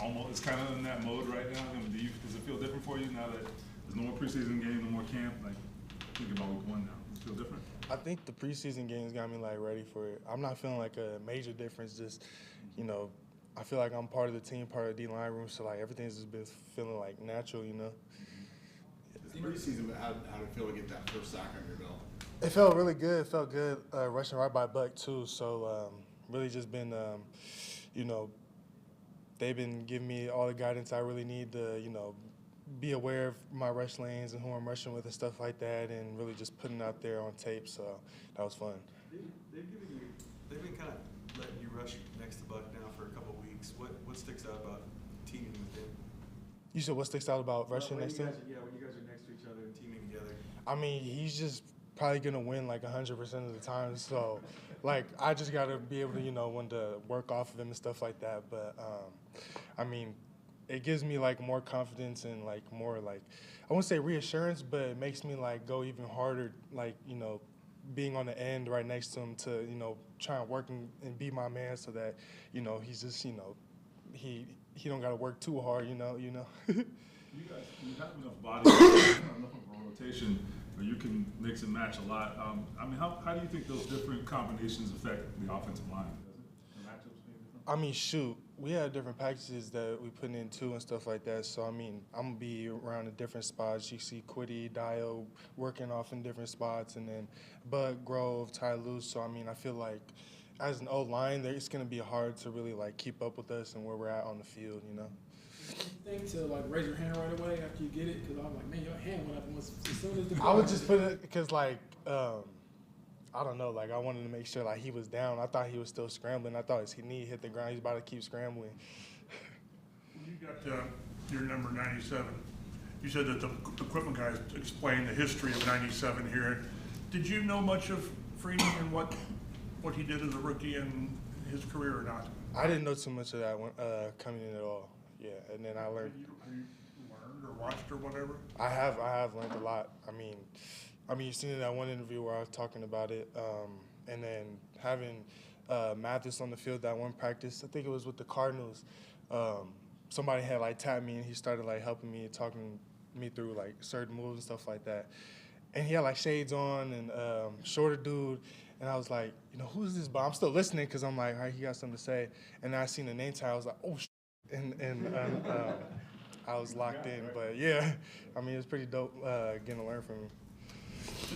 almost it's kind of in that mode right now? I mean, does it feel different for you now that there's no more preseason game, no more camp? Like, thinking about week 1 now, does it feel different? I think the preseason games got me like ready for it. I'm not feeling like a major difference. Just, you know, I feel like I'm part of the team, part of the D-line room, so like everything's just been feeling like natural, you know. This preseason, how did it feel to get that first sack on your belt? It felt really good. It felt good rushing right by Buck too. So really just been, you know, they've been giving me all the guidance I really need to, you know, be aware of my rush lanes and who I'm rushing with and stuff like that, and really just putting it out there on tape. So that was fun. They've been kind of letting you rush next to Buck now for a couple of weeks. What sticks out about teaming with him? You said what sticks out about rushing next to him? Yeah, when you guys are next to each other and teaming together. I mean, he's just probably gonna win like 100% of the time. So, like, I just gotta be able to, you know, when to work off of him and stuff like that. But I mean, it gives me like more confidence and like more like, I wouldn't say reassurance, but it makes me like go even harder, like, you know, being on the end right next to him to, you know, try and work and be my man so that, you know, he's just, you know, he don't got to work too hard, you know. You guys, you have enough body, enough of a rotation where you can mix and match a lot. I mean, how do you think those different combinations affect the offensive line? Does it? The matchups being different? I mean, shoot, we have different packages that we put in too and stuff like that. So, I mean, I'm going to be around in different spots. You see Quiddy, Dio working off in different spots, and then Bud, Grove, Ty Loose. So, I mean, I feel like as an O-line, it's going to be hard to really, like, keep up with us and where we're at on the field, you know? You think to, like, raise your hand right away after you get it? Because I'm like, man, your hand went up as soon as the I would just put it because, like, I don't know, like, I wanted to make sure, like, he was down. I thought he was still scrambling. I thought his knee hit the ground. He's about to keep scrambling. When you got your number 97, you said that the equipment guys explained the history of 97 here. Did you know much of Freeney and what he did as a rookie in his career or not? I didn't know too much of that one, coming in at all. Yeah, and then I learned. Have you learned or watched or whatever? I have learned a lot. I mean, you've seen in that one interview where I was talking about it, and then having Mathis on the field that one practice. I think it was with the Cardinals. Somebody had like tapped me and he started like helping me, talking me through like certain moves and stuff like that. And he had like shades on and shorter dude. And I was like, you know, who's this? But I'm still listening because I'm like, all right, he got something to say. And then I seen the name tag. I was like, oh, and I was locked in. But yeah, I mean, it's pretty dope getting to learn from him.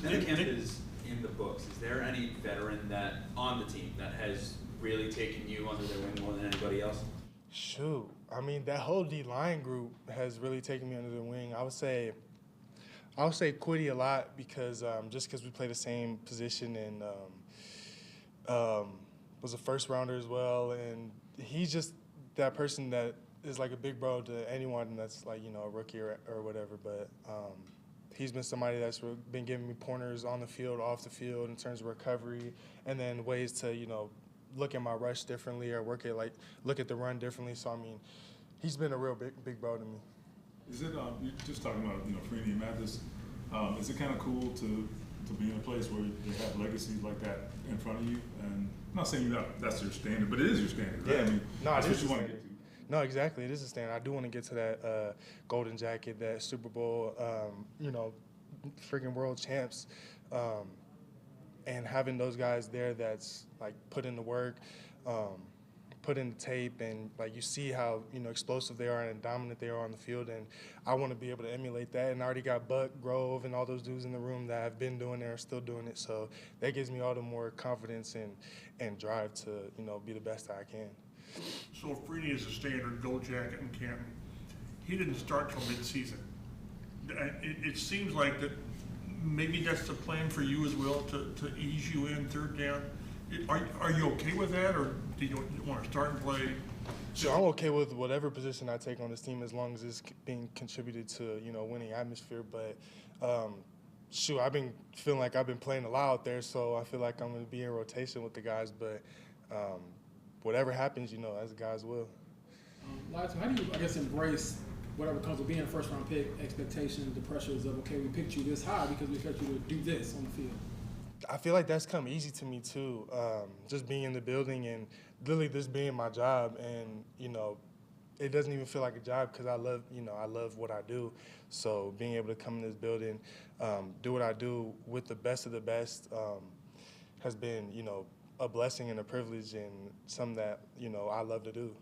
The camp is in the books. Is there any veteran that on the team that has really taken you under their wing more than anybody else? Shoot, I mean, that whole D-line group has really taken me under the wing. I would say Quiddy a lot because just because we play the same position and was a first rounder as well, and he's just that person that is like a big bro to anyone that's like, you know, a rookie or whatever. But he's been somebody that's been giving me pointers on the field, off the field in terms of recovery, and then ways to, you know, look at my rush differently or look at the run differently. So I mean, he's been a real big bro to me. Is it you're just talking about, you know, Freeney and Mathis? Is it kind of cool to be in a place where you have legacies like that in front of you? And I'm not saying that's your standard, but it is your standard, right? Yeah. I mean, no, that's it what is you the want to standard. get to. No, exactly. It is a standard. I do want to get to that golden jacket, that Super Bowl, you know, freaking world champs. And having those guys there that's, like, put in the work, put in the tape, and, like, you see how, you know, explosive they are and dominant they are on the field. And I want to be able to emulate that. And I already got Buck, Grove, and all those dudes in the room that have been doing it and are still doing it. So that gives me all the more confidence and drive to, you know, be the best that I can. So if Freeney is a standard gold jacket in Canton, he didn't start till midseason. It seems like that maybe that's the plan for you as well, to ease you in third down. Are you okay with that, or do you want to start and play? So I'm okay with whatever position I take on this team as long as it's being contributed to, you know, winning atmosphere. But shoot, I've been feeling like I've been playing a lot out there, so I feel like I'm going to be in rotation with the guys. But whatever happens, you know, as the guys will. Latu, how do you, I guess, embrace whatever comes with being a first-round pick, expectations, the pressures of, okay, we picked you this high because we expect you to do this on the field? I feel like that's come easy to me too. Just being in the building and literally this being my job, and, you know, it doesn't even feel like a job because I love what I do. So being able to come in this building, do what I do with the best of the best, has been, a blessing and a privilege and something that, I love to do.